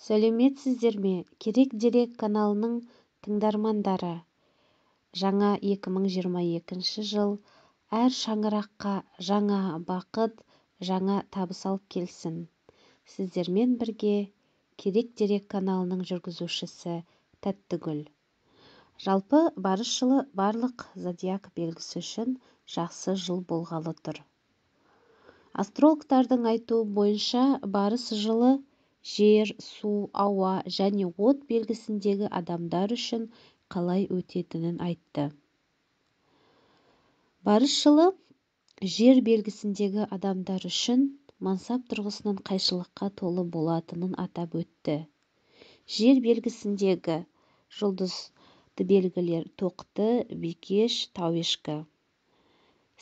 сәлеметсіздер ме? Керек дерек каналының тыңдармандары. Жаңа 2022 жыл әр шаңыраққа жаңа бақыт, жаңа табыс алып келсін. Сіздермен бірге Керек дерек каналының жүргізушісі Тәттігүл. Жалпы барыс жылы барлық зодиак белгісі үшін жақсы жыл болғалы тұр. Астрологтардың айтуы бойынша барыс жылы жер, су, ауа және от белгісіндегі адамдар үшін қалай өтетінін айтты. Барыс жылы жер белгісіндегі адамдар үшін мансап тұрғысынан қайшылыққа толы болатынын атап өтті. Жер белгісіндегі жұлдызды белгілер тоқты, бикеш, тауешкі.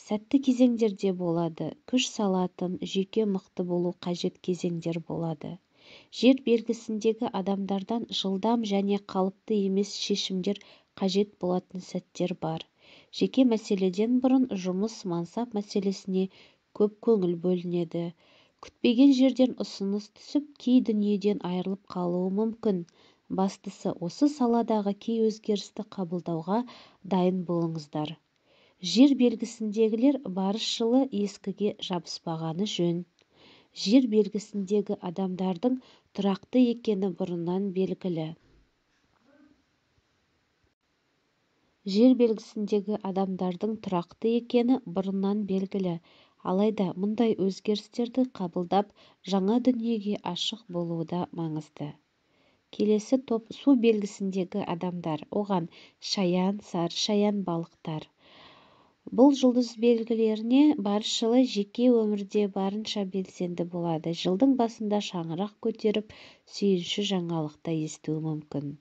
Сәтті кезеңдерде болады, күш салатын, жеке мықты болу қажет кезеңдер болады. Жер белгісіндегі адамдардан жылдам және қалыпты емес шешімдер қажет болатын сәттер бар. Жеке мәселеден бұрын жұмыс, мансап мәселесіне көп көңіл бөлінеді. Күтпеген жерден ұсыныс түсіп, кей дүниеден айырылып қалуы мүмкін. Бастысы, осы саладағы кей өзгерісті қабылдауға дайын болыңыздар. Жер белгісіндегілер барыс жылы ескіге жабыспағаны жөн. Жер белгісіндегі адамдардың тұрақты екені бұрыннан белгілі. Жер белгісіндегі адамдардың тұрақты екені бұрыннан белгілі. Алайда мұндай өзгерістерді қабылдап, жаңа дүниеге ашық болуы да маңызды. Келесі топ су белгісіндегі адамдар, оған шаян, сары шаян, балықтар. Бұл жұлдыз белгілеріне барыс жылы жеке өмірде барынша белсенді болады. Жылдың басында шаңырақ көтеріп, сүйінші жаңалықта естуі мүмкін.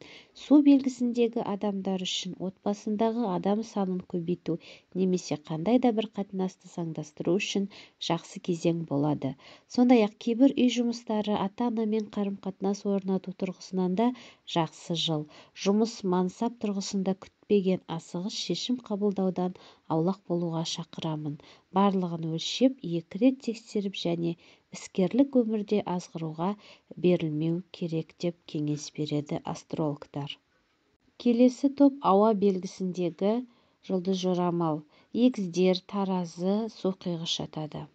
Су белгісіндегі адамдар үшін отбасындағы адам санын көбейту немесе қандай да бір қатынасты заңдастыру үшін жақсы кезең болады. Сондай-ақ кейбір үй жұмыстары, ата-анамен қарым-қатынас орнату тұрғысынан да жақсы жыл. Жұмыс, мансап тұрғысында күтпеген асығыс шешім қабылдаудан аулақ болуға шақырамын. Барлығын өлшеп, 2 рет тексеріп және іскерлік өмірде азғыруға берілмеу керек деп кеңес береді астрологтар. Келесі топ ауа белгісіндегі жұлдыз жорамал, егіздер, таразы, соқиғыш жатады.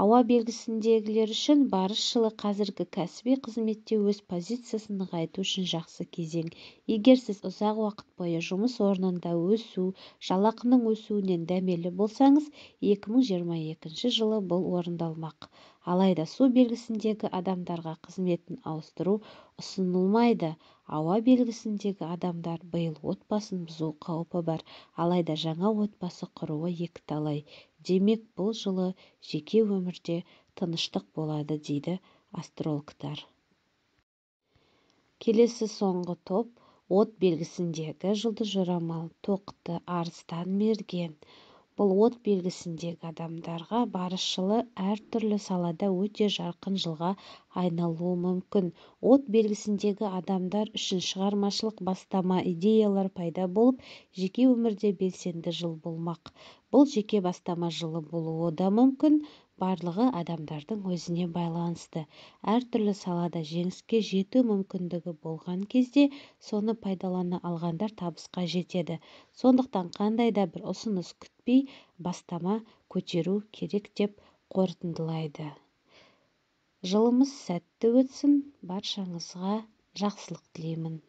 Ауа белгісіндегілер үшін барыс жылы қазіргі кәсіби қызметте өз позициясын нығайту үшін жақсы кезең. Егер сіз ұзақ уақыт бойы жұмыс орнында өсу, жалақының өсуінен дәмелі болсаңыз, 2022 жылы бұл орындалмақ. Алайда су белгісіндегі адамдарға қызметін ауыстыру ұсынылмайды. Ауа белгісіндегі адамдар биыл отбасын бұзу қаупі бар, алайда жаңа отбасы құруы екіталай. Демек, бұл жылы жеке өмірде тыныштық болады, дейді астрологтар. Келесі соңғы топ от белгісіндегі жұлдыз жорамал, тоқты, арыстан, мерген. Бұл от белгісіндегі адамдарға барыс жылы әртүрлі салада өте жарқын жылға айналуы мүмкін. От белгісіндегі адамдар үшін шығармашылық бастама, идеялар пайда болып, жеке өмірде белсенді жыл болмақ. Бұл жеке бастама жылы болуы да мүмкін. Барлығы адамдардың өзіне байланысты. Әртүрлі салада жеңіске жету мүмкіндігі болған кезде соны пайдалана алғандар табысқа жетеді. Сондықтан қандай да бір ұсыныс күтпей бастама көтеру керек деп қорытындылайды. Жылымыз сәтті өтсін, баршаңызға жақсылық тілеймін.